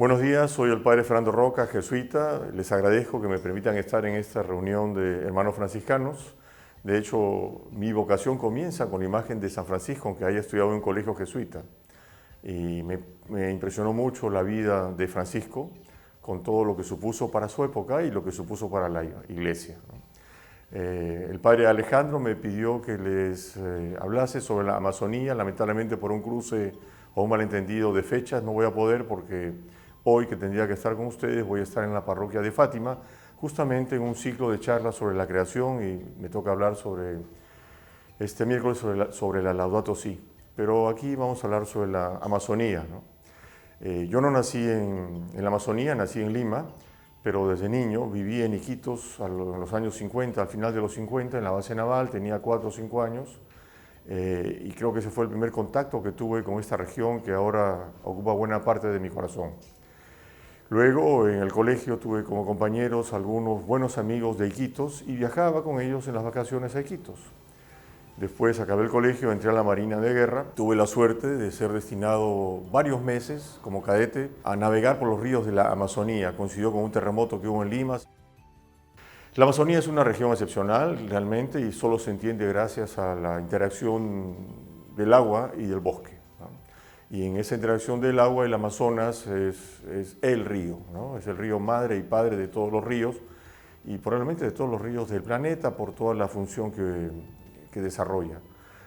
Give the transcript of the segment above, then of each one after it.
Buenos días, soy el padre Fernando Roca, jesuita. Les agradezco que me permitan estar en esta reunión de hermanos franciscanos. De hecho, mi vocación comienza con la imagen de San Francisco, aunque haya estudiado en un colegio jesuita. Y me impresionó mucho la vida de Francisco, con todo lo que supuso para su época y lo que supuso para la iglesia. El padre Alejandro me pidió que les hablase sobre la Amazonía. Lamentablemente, por un cruce o un malentendido de fechas no voy a poder, porque hoy, que tendría que estar con ustedes, voy a estar en la parroquia de Fátima, justamente en un ciclo de charlas sobre la creación, y me toca hablar este miércoles sobre la Laudato Si. Pero aquí vamos a hablar sobre la Amazonía, ¿no? Yo no nací en la Amazonía, nací en Lima, pero desde niño viví en Iquitos en los años 50, al final de los 50, en la base naval, tenía 4 o 5 años, y creo que ese fue el primer contacto que tuve con esta región que ahora ocupa buena parte de mi corazón. Luego, en el colegio, tuve como compañeros algunos buenos amigos de Iquitos y viajaba con ellos en las vacaciones a Iquitos. Después acabé el colegio, entré a la Marina de Guerra. Tuve la suerte de ser destinado varios meses como cadete a navegar por los ríos de la Amazonía. Coincidió con un terremoto que hubo en Lima. La Amazonía es una región excepcional realmente, y solo se entiende gracias a la interacción del agua y del bosque, ¿no? Y en esa interacción del agua, el Amazonas es el río, ¿no? Es el río madre y padre de todos los ríos, y probablemente de todos los ríos del planeta, por toda la función que desarrolla.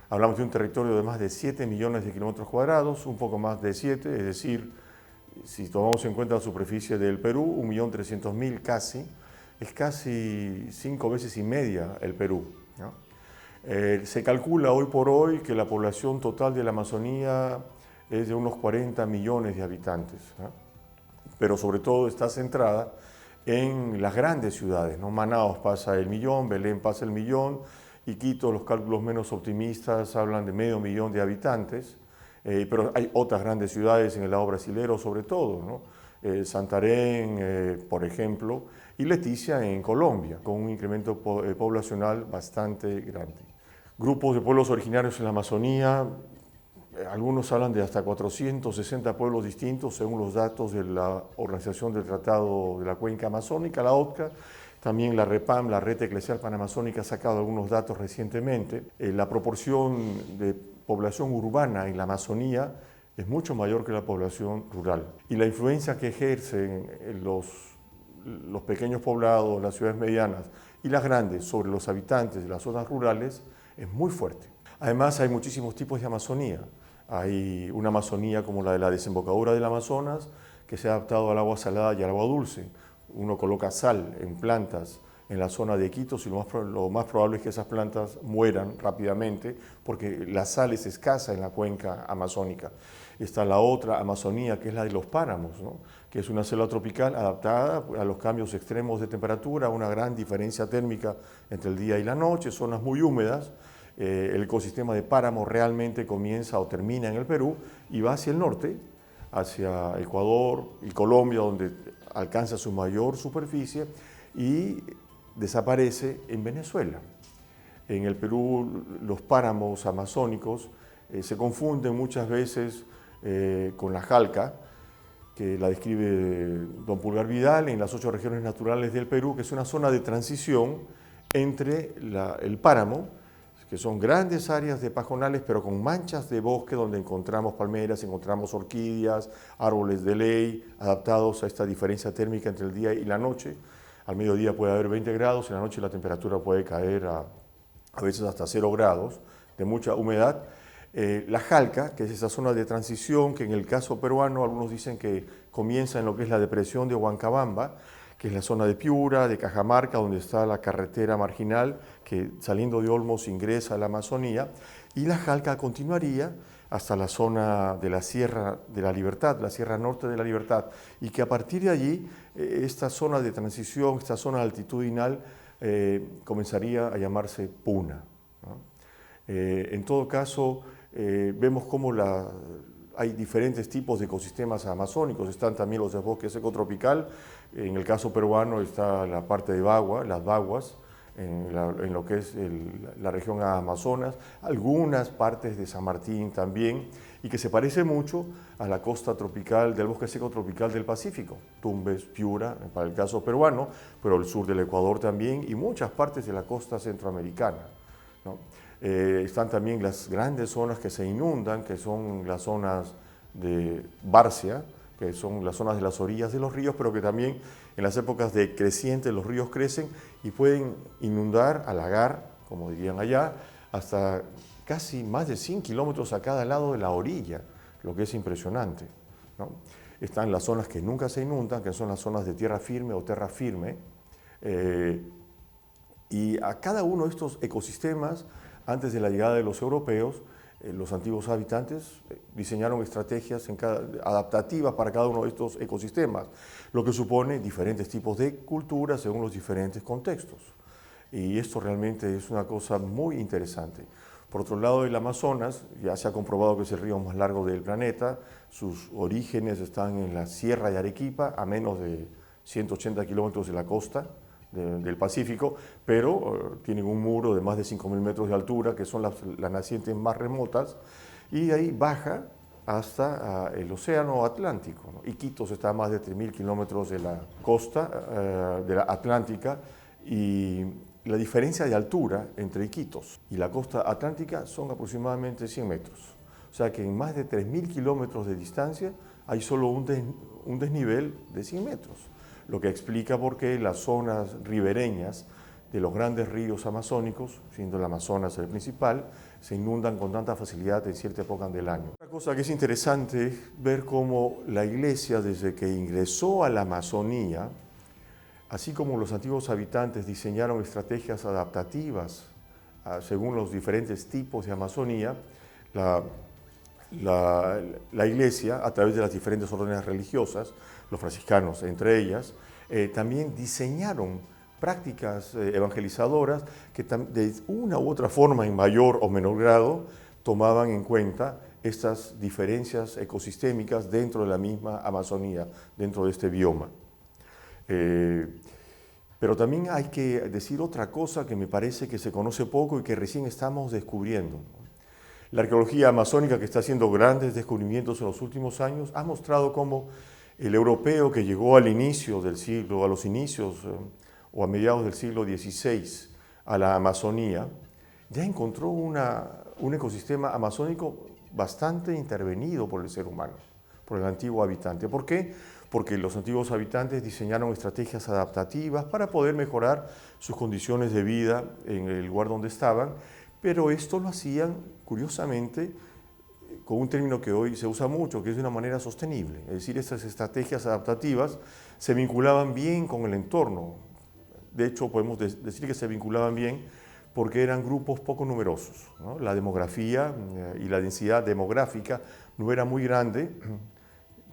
Hablamos de un territorio de más de 7 millones de kilómetros cuadrados, un poco más de 7, es decir, si tomamos en cuenta la superficie del Perú, 1.300.000 casi, es casi 5 veces y media el Perú, ¿no? Se calcula hoy por hoy que la población total de la Amazonía es de unos 40 millones de habitantes, ¿no? Pero sobre todo está centrada en las grandes ciudades, ¿no? Manaos pasa el millón, Belén pasa el millón, Iquitos, los cálculos menos optimistas hablan de 500.000 de habitantes, pero hay otras grandes ciudades en el lado brasilero sobre todo, ¿no? Santarém, por ejemplo, y Leticia en Colombia, con un incremento poblacional bastante grande. Grupos de pueblos originarios en la Amazonía, algunos hablan de hasta 460 pueblos distintos según los datos de la Organización del Tratado de la Cuenca Amazónica, la OTCA. También la REPAM, la Red Eclesial Panamazónica, ha sacado algunos datos recientemente. La proporción de población urbana en la Amazonía es mucho mayor que la población rural. Y la influencia que ejercen los pequeños poblados, las ciudades medianas y las grandes sobre los habitantes de las zonas rurales es muy fuerte. Además, hay muchísimos tipos de Amazonía. Hay una Amazonía como la de la desembocadura del Amazonas, que se ha adaptado al agua salada y al agua dulce. Uno coloca sal en plantas en la zona de Iquitos y lo más probable es que esas plantas mueran rápidamente, porque la sal es escasa en la cuenca amazónica. Está la otra Amazonía, que es la de los páramos, ¿no? Que es una selva tropical adaptada a los cambios extremos de temperatura, una gran diferencia térmica entre el día y la noche, zonas muy húmedas. El ecosistema de páramo realmente comienza o termina en el Perú y va hacia el norte, hacia Ecuador y Colombia, donde alcanza su mayor superficie, y desaparece en Venezuela. En el Perú, los páramos amazónicos se confunden muchas veces con la jalca, que la describe don Pulgar Vidal en las 8 regiones naturales del Perú, que es una zona de transición entre el páramo, que son grandes áreas de pajonales, pero con manchas de bosque donde encontramos palmeras, encontramos orquídeas, árboles de ley, adaptados a esta diferencia térmica entre el día y la noche. Al mediodía puede haber 20 grados, en la noche la temperatura puede caer a veces hasta 0 grados, de mucha humedad. La jalca, que es esa zona de transición, que en el caso peruano algunos dicen que comienza en lo que es la depresión de Huancabamba, que es la zona de Piura, de Cajamarca, donde está la carretera marginal que saliendo de Olmos ingresa a la Amazonía, y la jalca continuaría hasta la zona de la Sierra de la Libertad, la Sierra Norte de la Libertad, y que a partir de allí esta zona de transición, esta zona altitudinal, comenzaría a llamarse Puna, ¿no? En todo caso, vemos cómo hay diferentes tipos de ecosistemas amazónicos. Están también los de bosque seco tropical. En el caso peruano está la parte de bagua, las baguas, en lo que es la región Amazonas, algunas partes de San Martín también, y que se parece mucho a la costa tropical del bosque seco tropical del Pacífico, Tumbes, Piura, para el caso peruano, pero el sur del Ecuador también y muchas partes de la costa centroamericana, ¿no? Están también las grandes zonas que se inundan, que son las zonas de Bárcea, que son las zonas de las orillas de los ríos, pero que también en las épocas de creciente los ríos crecen y pueden inundar, alagar, como dirían allá, hasta casi más de 100 kilómetros a cada lado de la orilla, lo que es impresionante, ¿no? Están las zonas que nunca se inundan, que son las zonas de tierra firme o terra firme, y a cada uno de estos ecosistemas, antes de la llegada de los europeos, los antiguos habitantes diseñaron estrategias adaptativas para cada uno de estos ecosistemas, lo que supone diferentes tipos de culturas según los diferentes contextos. Y esto realmente es una cosa muy interesante. Por otro lado, el Amazonas, ya se ha comprobado que es el río más largo del planeta, sus orígenes están en la Sierra de Arequipa, a menos de 180 kilómetros de la costa del Pacífico, pero tienen un muro de más de 5.000 metros de altura, que son las nacientes más remotas, y ahí baja hasta el océano Atlántico, ¿no? Iquitos está a más de 3.000 kilómetros de la costa de la Atlántica, y la diferencia de altura entre Iquitos y la costa atlántica son aproximadamente 100 metros. O sea que en más de 3.000 kilómetros de distancia hay solo un desnivel de 100 metros, lo que explica por qué las zonas ribereñas de los grandes ríos amazónicos, siendo el Amazonas el principal, se inundan con tanta facilidad en cierta época del año. Otra cosa que es interesante es ver cómo la Iglesia, desde que ingresó a la Amazonía, así como los antiguos habitantes diseñaron estrategias adaptativas según los diferentes tipos de Amazonía, la Iglesia, a través de las diferentes órdenes religiosas, los franciscanos entre ellas, también diseñaron prácticas evangelizadoras que de una u otra forma, en mayor o menor grado, tomaban en cuenta estas diferencias ecosistémicas dentro de la misma Amazonía, dentro de este bioma. Pero también hay que decir otra cosa que me parece que se conoce poco y que recién estamos descubriendo. La arqueología amazónica, que está haciendo grandes descubrimientos en los últimos años, ha mostrado cómo el europeo que llegó al inicio del siglo, a los inicios o a mediados del siglo XVI a la Amazonía, ya encontró un ecosistema amazónico bastante intervenido por el ser humano, por el antiguo habitante. ¿Por qué? Porque los antiguos habitantes diseñaron estrategias adaptativas para poder mejorar sus condiciones de vida en el lugar donde estaban, pero esto lo hacían, curiosamente, con un término que hoy se usa mucho, que es de una manera sostenible. Es decir, estas estrategias adaptativas se vinculaban bien con el entorno. De hecho, podemos decir que se vinculaban bien porque eran grupos poco numerosos, ¿no? La demografía y la densidad demográfica no era muy grande,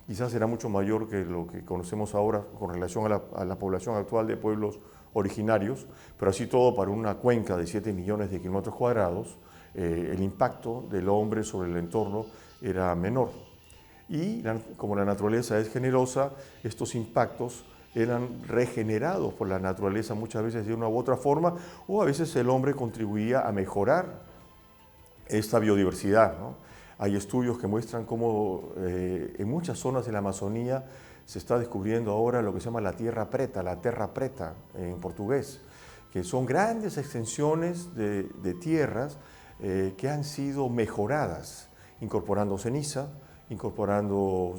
quizás era mucho mayor que lo que conocemos ahora con relación a la población actual de pueblos originarios, pero así todo, para una cuenca de 7 millones de kilómetros cuadrados, el impacto del hombre sobre el entorno era menor. Y como la naturaleza es generosa, estos impactos eran regenerados por la naturaleza muchas veces de una u otra forma, o a veces el hombre contribuía a mejorar esta biodiversidad, ¿no? Hay estudios que muestran cómo en muchas zonas de la Amazonía se está descubriendo ahora lo que se llama la terra preta en portugués, que son grandes extensiones de tierras que han sido mejoradas, incorporando ceniza, incorporando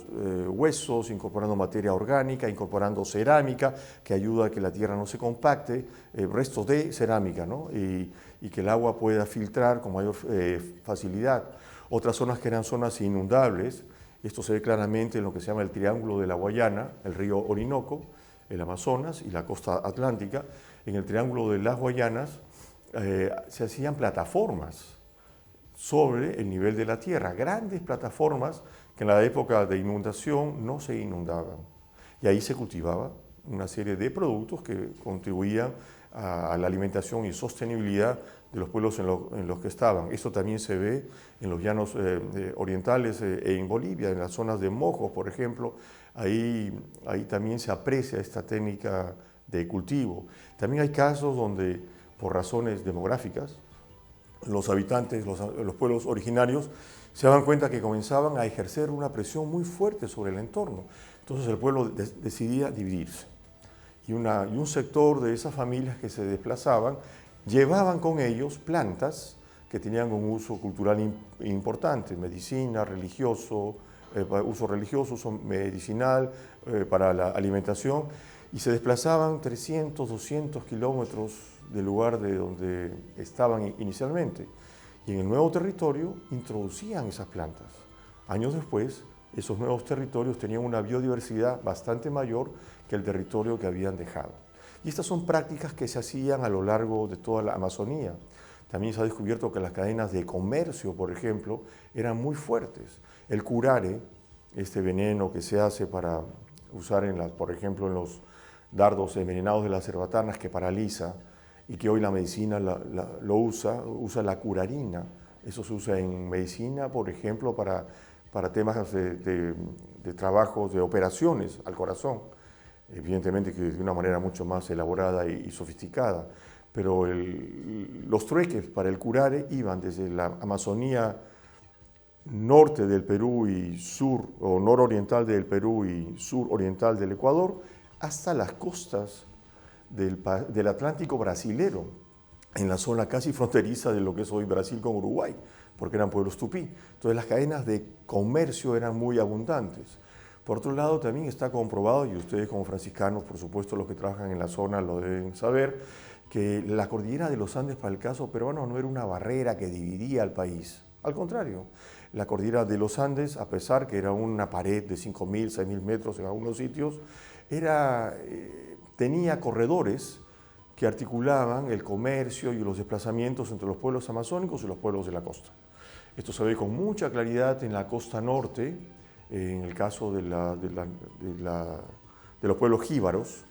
huesos, incorporando materia orgánica, incorporando cerámica, que ayuda a que la tierra no se compacte, restos de cerámica, ¿no? y que el agua pueda filtrar con mayor facilidad. Otras zonas que eran zonas inundables, esto se ve claramente en lo que se llama el Triángulo de la Guayana, el río Orinoco, el Amazonas y la costa atlántica. En el Triángulo de las Guayanas se hacían plataformas sobre el nivel de la tierra, grandes plataformas que en la época de inundación no se inundaban. Y ahí se cultivaba una serie de productos que contribuían a la alimentación y sostenibilidad de los pueblos en los que estaban. Esto también se ve en los llanos orientales e en Bolivia, en las zonas de Mojos, por ejemplo. Ahí también se aprecia esta técnica de cultivo. También hay casos donde, por razones demográficas, los habitantes, los pueblos originarios, se daban cuenta que comenzaban a ejercer una presión muy fuerte sobre el entorno. Entonces el pueblo decidía dividirse. Y un sector de esas familias que se desplazaban llevaban con ellos plantas que tenían un uso cultural importante, medicina, religioso, uso medicinal, para la alimentación, y se desplazaban 300, 200 kilómetros del lugar de donde estaban inicialmente. Y en el nuevo territorio introducían esas plantas. Años después, esos nuevos territorios tenían una biodiversidad bastante mayor que el territorio que habían dejado. Y estas son prácticas que se hacían a lo largo de toda la Amazonía. También se ha descubierto que las cadenas de comercio, por ejemplo, eran muy fuertes. El curare, este veneno que se hace para usar, por ejemplo, en los dardos envenenados de las cerbatanas, que paraliza, y que hoy la medicina lo usa la curarina. Eso se usa en medicina, por ejemplo, para temas de trabajos, de operaciones al corazón. Evidentemente que de una manera mucho más elaborada y sofisticada. Pero los trueques para el curare iban desde la Amazonía norte del Perú y sur, o nororiental del Perú y suroriental del Ecuador, hasta las costas del Atlántico brasilero, en la zona casi fronteriza de lo que es hoy Brasil con Uruguay, porque eran pueblos tupí. Entonces las cadenas de comercio eran muy abundantes. Por otro lado, también está comprobado, y ustedes como franciscanos, por supuesto los que trabajan en la zona lo deben saber, que la cordillera de los Andes para el caso peruano no era una barrera que dividía al país. Al contrario, la cordillera de los Andes, a pesar que era una pared de 5.000, 6.000 metros en algunos sitios, tenía corredores que articulaban el comercio y los desplazamientos entre los pueblos amazónicos y los pueblos de la costa. Esto se ve con mucha claridad en la costa norte, en el caso de los pueblos jíbaros,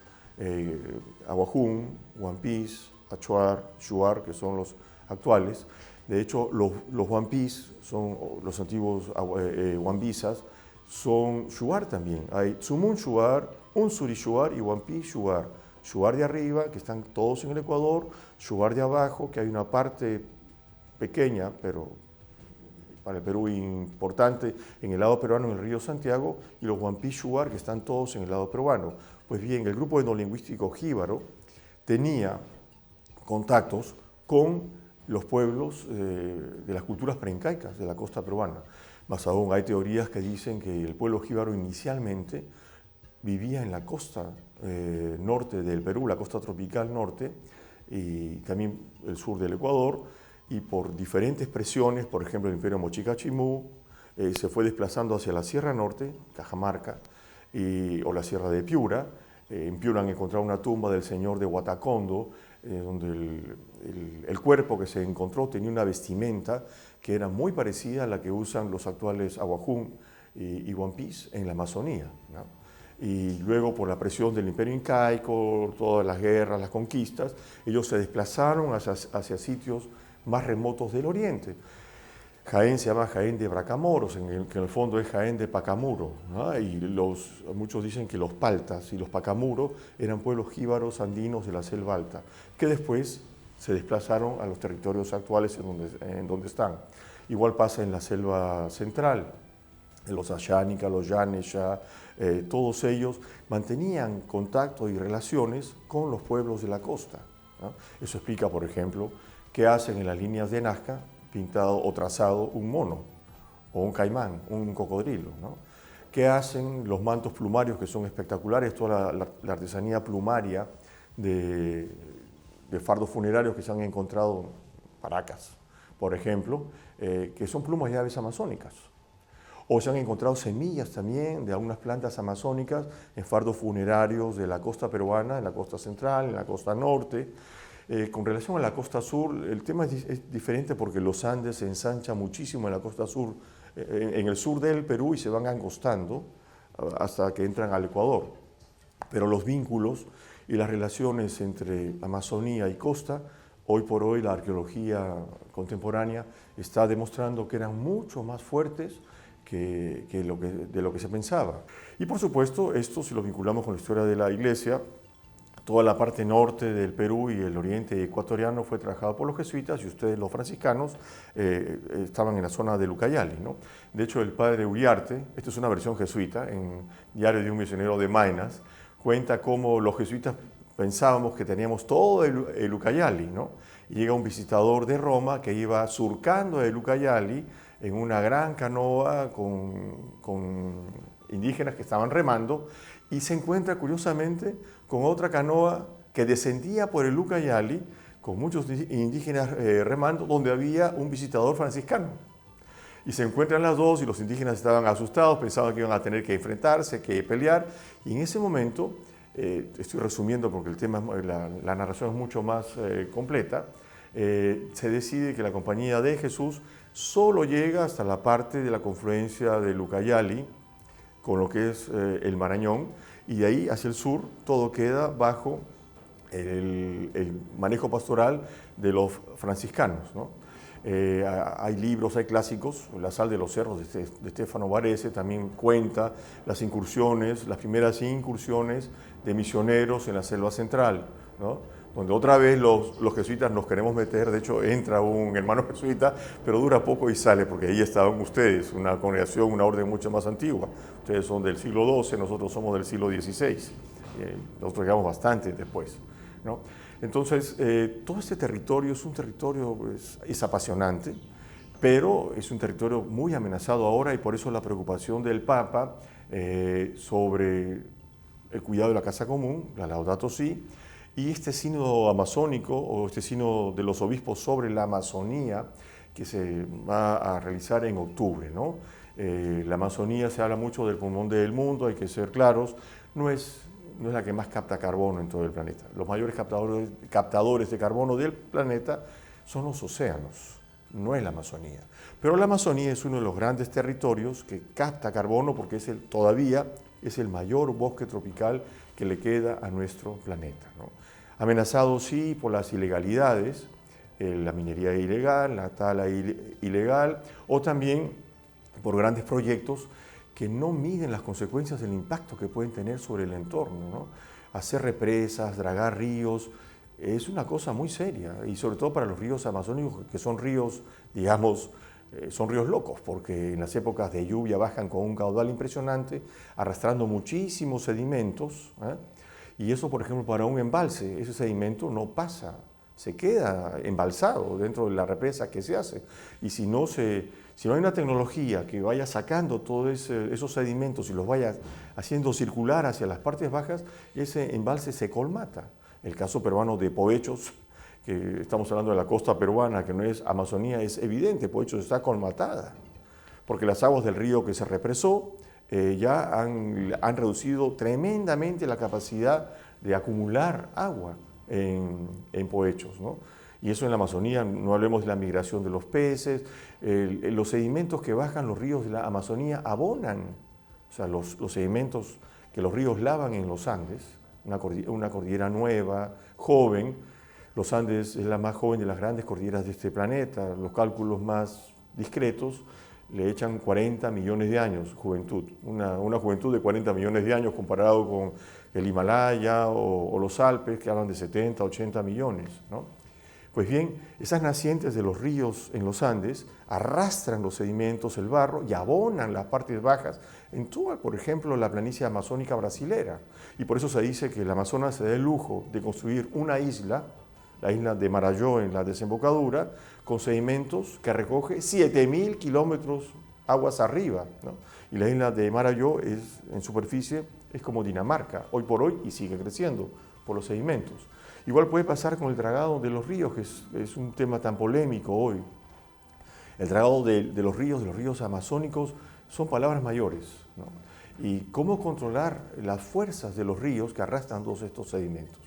Aguajún, Huampís, Achuar, Shuar, que son los actuales. De hecho, los Huampís, los antiguos Huambizas, son Shuar también. Hay Tsumun Shuar, Unsuri Shuar y Huampí Shuar. Shuar de arriba, que están todos en el Ecuador, Shuar de abajo, que hay una parte pequeña, pero para el Perú importante, en el lado peruano, en el río Santiago, y los Huampí Shuar, que están todos en el lado peruano. Pues bien, el grupo etnolingüístico jíbaro tenía contactos con los pueblos de las culturas preincaicas de la costa peruana. Más aún, hay teorías que dicen que el pueblo jíbaro inicialmente vivía en la costa norte del Perú, la costa tropical norte, y también el sur del Ecuador, y por diferentes presiones, por ejemplo el imperio Mochicachimú, se fue desplazando hacia la Sierra Norte, Cajamarca, o la Sierra de Piura. En Piura han encontrado una tumba del señor de Huatacondo, donde el cuerpo que se encontró tenía una vestimenta que era muy parecida a la que usan los actuales Aguajún y Huampís en la Amazonía, ¿no? Y luego, por la presión del imperio incaico, todas las guerras, las conquistas, ellos se desplazaron hacia sitios más remotos del oriente. Jaén se llama Jaén de Bracamoros, que en el fondo es Jaén de Pacamuro, ¿no? Y muchos dicen que los paltas y los pacamuros eran pueblos jíbaros andinos de la selva alta, que después se desplazaron a los territorios actuales en donde están. Igual pasa en la selva central, en los Ashánica, los Yanesha, todos ellos mantenían contacto y relaciones con los pueblos de la costa, ¿no? Eso explica, por ejemplo, qué hacen en las líneas de Nazca pintado o trazado un mono, o un caimán, un cocodrilo, ¿no? ¿Qué hacen los mantos plumarios, que son espectaculares? Toda la artesanía plumaria de fardos funerarios que se han encontrado en Paracas, por ejemplo, que son plumas de aves amazónicas. O se han encontrado semillas también de algunas plantas amazónicas en fardos funerarios de la costa peruana, en la costa central, en la costa norte. Con relación a la costa sur, el tema es diferente porque los Andes se ensanchan muchísimo en la costa sur, en el sur del Perú, y se van angostando hasta que entran al Ecuador. Pero los vínculos y las relaciones entre Amazonía y costa, hoy por hoy la arqueología contemporánea está demostrando que eran mucho más fuertes de lo que se pensaba. Y por supuesto, esto, si lo vinculamos con la historia de la Iglesia, Toda la parte norte del Perú y el oriente ecuatoriano fue trabajado por los jesuitas y ustedes, los franciscanos, estaban en la zona de Ucayali, ¿no? De hecho, el padre Uriarte, esta es una versión jesuita, en Diario de un misionero de Maynas, cuenta cómo los jesuitas pensábamos que teníamos todo el Ucayali, ¿no? Y llega un visitador de Roma que iba surcando el Ucayali en una gran canoa con indígenas que estaban remando y se encuentra curiosamente con otra canoa que descendía por el Ucayali con muchos indígenas remando, donde había un visitador franciscano. Y se encuentran las dos y los indígenas estaban asustados, pensaban que iban a tener que enfrentarse, que pelear. Y en ese momento, estoy resumiendo porque el tema, la narración es mucho más completa, se decide que la Compañía de Jesús solo llega hasta la parte de la confluencia del Ucayali con lo que es el Marañón, y de ahí hacia el sur todo queda bajo el manejo pastoral de los franciscanos, ¿no? Hay libros, hay clásicos, La sal de los cerros de Stefano Varese también cuenta las incursiones, las primeras incursiones de misioneros en la selva central, ¿no? Donde otra vez los jesuitas nos queremos meter. De hecho entra un hermano jesuita, pero dura poco y sale, porque ahí estaban ustedes, una congregación, una orden mucho más antigua. Ustedes son del siglo XII, nosotros somos del siglo XVI, nosotros llegamos bastante después, ¿no? Entonces, todo este territorio es un territorio, es apasionante, pero es un territorio muy amenazado ahora, y por eso la preocupación del Papa sobre el cuidado de la casa común, la Laudato Si, y este sínodo amazónico, o este sínodo de los obispos sobre la Amazonía, que se va a realizar en octubre, ¿no? La Amazonía, se habla mucho del pulmón del mundo, hay que ser claros, no es la que más capta carbono en todo el planeta. Los mayores captadores de carbono del planeta son los océanos, no es la Amazonía. Pero la Amazonía es uno de los grandes territorios que capta carbono, porque todavía es el mayor bosque tropical que le queda a nuestro planeta, ¿no? Amenazado, sí, por las ilegalidades, la minería ilegal, la tala ilegal, o también por grandes proyectos que no miden las consecuencias del impacto que pueden tener sobre el entorno, ¿no? Hacer represas, dragar ríos, es una cosa muy seria, y sobre todo para los ríos amazónicos, que son ríos, digamos, son ríos locos, porque en las épocas de lluvia bajan con un caudal impresionante, arrastrando muchísimos sedimentos, y eso, por ejemplo, para un embalse, ese sedimento no pasa, se queda embalsado dentro de la represa que se hace, y si no hay una tecnología que vaya sacando todos esos sedimentos y los vaya haciendo circular hacia las partes bajas, ese embalse se colmata. El caso peruano de Povechos, que estamos hablando de la costa peruana, que no es Amazonía, es evidente, Povechos está colmatada, porque las aguas del río que se represó ya han reducido tremendamente la capacidad de acumular agua en Povechos, ¿no? Y eso en la Amazonía, no hablemos de la migración de los peces, los sedimentos que bajan los ríos de la Amazonía abonan, o sea, los sedimentos que los ríos lavan en los Andes, una cordillera nueva, joven. Los Andes es la más joven de las grandes cordilleras de este planeta. Los cálculos más discretos le echan 40 millones de años, juventud. Una juventud de 40 millones de años comparado con el Himalaya o los Alpes, que hablan de 70, 80 millones, ¿no? Pues bien, esas nacientes de los ríos en los Andes arrastran los sedimentos, el barro, y abonan las partes bajas en toda, por ejemplo, la planicie amazónica brasilera. Y por eso se dice que el Amazonas se da el lujo de construir una isla, la isla de Marajó en la desembocadura, con sedimentos que recoge 7.000 kilómetros aguas arriba, ¿no? Y la isla de Marajó en superficie es como Dinamarca, hoy por hoy, y sigue creciendo por los sedimentos. Igual puede pasar con el dragado de los ríos, que es un tema tan polémico hoy. El dragado de los ríos amazónicos, son palabras mayores, ¿no? Y cómo controlar las fuerzas de los ríos que arrastran todos estos sedimentos.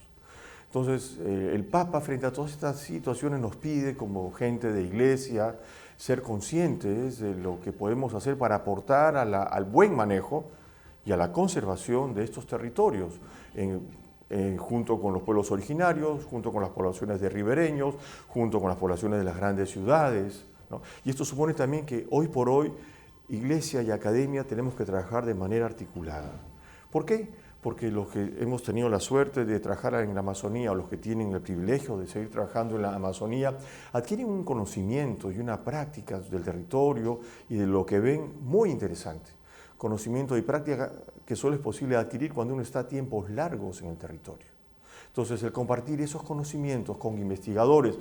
Entonces, el Papa, frente a todas estas situaciones, nos pide, como gente de iglesia, ser conscientes de lo que podemos hacer para aportar al buen manejo y a la conservación de estos territorios, junto con los pueblos originarios, junto con las poblaciones de ribereños, junto con las poblaciones de las grandes ciudades, ¿no? Y esto supone también que hoy por hoy, iglesia y academia tenemos que trabajar de manera articulada. ¿Por qué? porque los que hemos tenido la suerte de trabajar en la Amazonía o los que tienen el privilegio de seguir trabajando en la Amazonía, adquieren un conocimiento y una práctica del territorio y de lo que ven muy interesante. Conocimiento y práctica que solo es posible adquirir cuando uno está tiempos largos en el territorio. Entonces, el compartir esos conocimientos con investigadores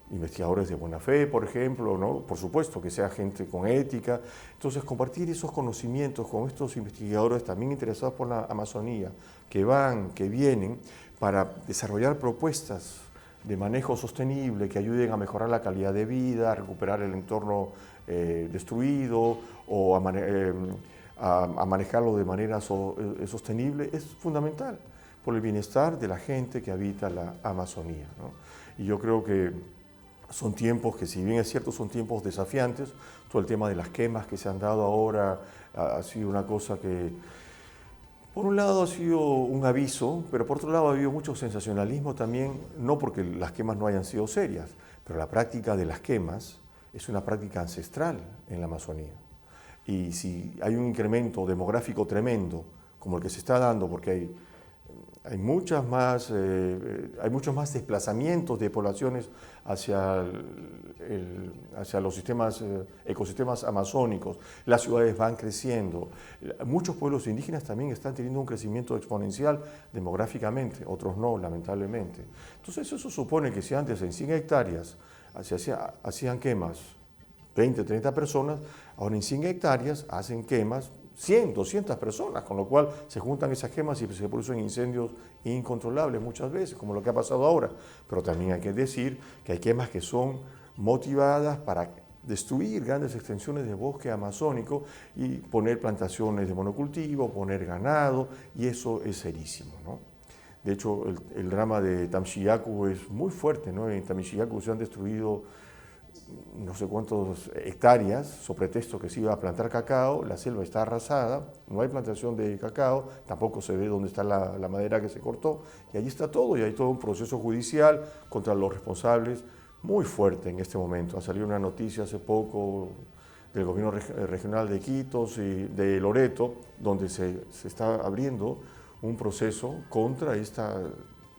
de buena fe, por ejemplo, ¿no? Por supuesto, que sea gente con ética. Entonces, compartir esos conocimientos con estos investigadores también interesados por la Amazonía, que van, que vienen, para desarrollar propuestas de manejo sostenible que ayuden a mejorar la calidad de vida, a recuperar el entorno destruido o a manejarlo de manera sostenible, es fundamental por el bienestar de la gente que habita la Amazonía, ¿no? Y yo creo que son tiempos que, si bien es cierto, son tiempos desafiantes. Todo el tema de las quemas que se han dado ahora ha sido una cosa que, por un lado, ha sido un aviso, pero por otro lado ha habido mucho sensacionalismo también, no porque las quemas no hayan sido serias, pero la práctica de las quemas es una práctica ancestral en la Amazonía. Y si hay un incremento demográfico tremendo, como el que se está dando, porque hay muchos más desplazamientos de poblaciones hacia los ecosistemas amazónicos, las ciudades van creciendo, muchos pueblos indígenas también están teniendo un crecimiento exponencial demográficamente, otros no, lamentablemente. Entonces eso supone que si antes en 100 hectáreas se hacían quemas 20, 30 personas, ahora en 100 hectáreas hacen quemas 100, 200 personas, con lo cual se juntan esas quemas y se producen incendios incontrolables muchas veces, como lo que ha pasado ahora. Pero también hay que decir que hay quemas que son motivadas para destruir grandes extensiones de bosque amazónico y poner plantaciones de monocultivo, poner ganado, y eso es serísimo, ¿no? De hecho, el drama de Tamchiyacu es muy fuerte, ¿no? En Tamchiyacu se han destruido no sé cuántas hectáreas, sobre pretexto que se iba a plantar cacao, la selva está arrasada, no hay plantación de cacao, tampoco se ve dónde está la madera que se cortó, y allí está todo, y hay todo un proceso judicial contra los responsables muy fuerte en este momento. Ha salido una noticia hace poco del gobierno regional de Iquitos y de Loreto, donde se está abriendo un proceso contra esta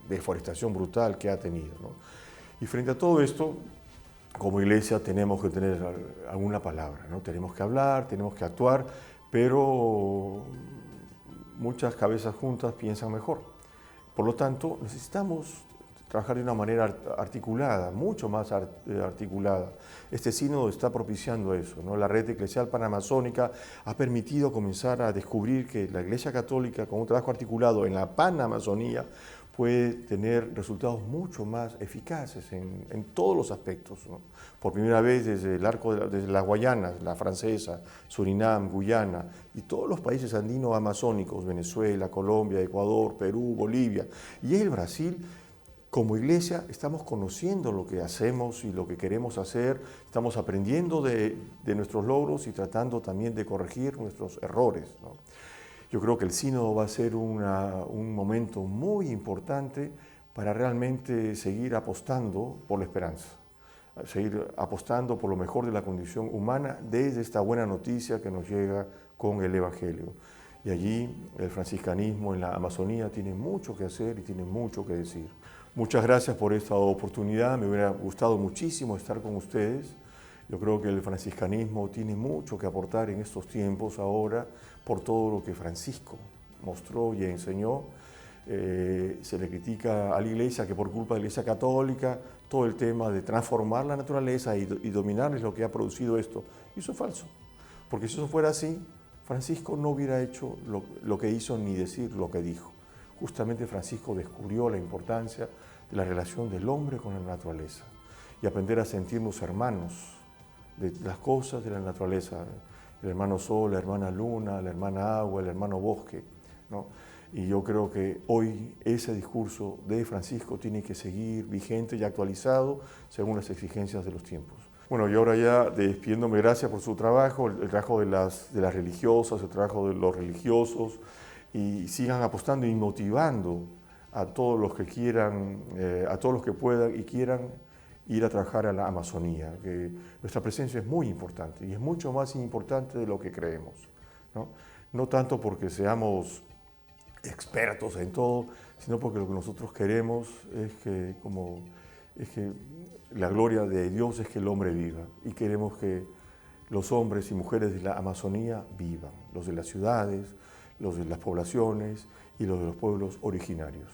deforestación brutal que ha tenido, ¿no? Y frente a todo esto, como iglesia tenemos que tener alguna palabra, ¿no? Tenemos que hablar, tenemos que actuar, pero muchas cabezas juntas piensan mejor. Por lo tanto, necesitamos trabajar de una manera articulada, mucho más articulada. Este sínodo está propiciando eso, ¿no? La red eclesial panamazónica ha permitido comenzar a descubrir que la Iglesia Católica, con un trabajo articulado en la Panamazonía, puede tener resultados mucho más eficaces en todos los aspectos, ¿no? Por primera vez desde el arco desde las Guayanas, la francesa, Surinam, Guyana y todos los países andino-amazónicos, Venezuela, Colombia, Ecuador, Perú, Bolivia y el Brasil. Como iglesia estamos conociendo lo que hacemos y lo que queremos hacer, estamos aprendiendo de nuestros logros y tratando también de corregir nuestros errores, ¿no? Yo creo que el sínodo va a ser un momento muy importante para realmente seguir apostando por la esperanza, seguir apostando por lo mejor de la condición humana desde esta buena noticia que nos llega con el Evangelio. Y allí el franciscanismo en la Amazonía tiene mucho que hacer y tiene mucho que decir. Muchas gracias por esta oportunidad, me hubiera gustado muchísimo estar con ustedes. Yo creo que el franciscanismo tiene mucho que aportar en estos tiempos ahora por todo lo que Francisco mostró y enseñó. Se le critica a la Iglesia que por culpa de la Iglesia Católica todo el tema de transformar la naturaleza y dominar es lo que ha producido esto. Y eso es falso, porque si eso fuera así, Francisco no hubiera hecho lo que hizo ni decir lo que dijo. Justamente Francisco descubrió la importancia de la relación del hombre con la naturaleza y aprender a sentirnos hermanos de las cosas de la naturaleza, el hermano sol, la hermana luna, la hermana agua, el hermano bosque, ¿no? Y yo creo que hoy ese discurso de Francisco tiene que seguir vigente y actualizado según las exigencias de los tiempos. Bueno, y ahora ya despidiéndome, gracias por su trabajo, el trabajo de las religiosas, el trabajo de los religiosos, y sigan apostando y motivando a todos los que quieran, a todos los que puedan y quieran ir a trabajar a la Amazonía, que nuestra presencia es muy importante y es mucho más importante de lo que creemos, ¿no? No tanto porque seamos expertos en todo, sino porque lo que nosotros queremos es que la gloria de Dios es que el hombre viva, y queremos que los hombres y mujeres de la Amazonía vivan, los de las ciudades, los de las poblaciones y los de los pueblos originarios.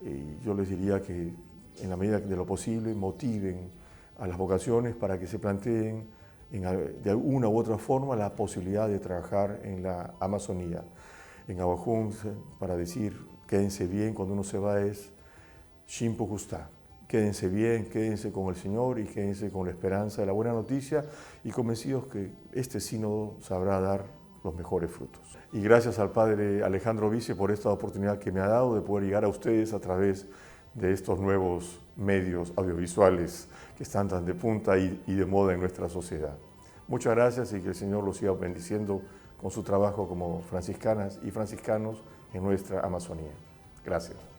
Y yo les diría que en la medida de lo posible motiven a las vocaciones para que se planteen de alguna u otra forma la posibilidad de trabajar en la Amazonía. En Abajún, para decir quédense bien cuando uno se va, es Shimpo Justá. Quédense bien, quédense con el Señor y quédense con la esperanza de la buena noticia y convencidos que este sínodo sabrá dar los mejores frutos. Y gracias al Padre Alejandro Vice por esta oportunidad que me ha dado de poder llegar a ustedes a través de estos nuevos medios audiovisuales que están tan de punta y de moda en nuestra sociedad. Muchas gracias y que el Señor los siga bendiciendo con su trabajo como franciscanas y franciscanos en nuestra Amazonía. Gracias.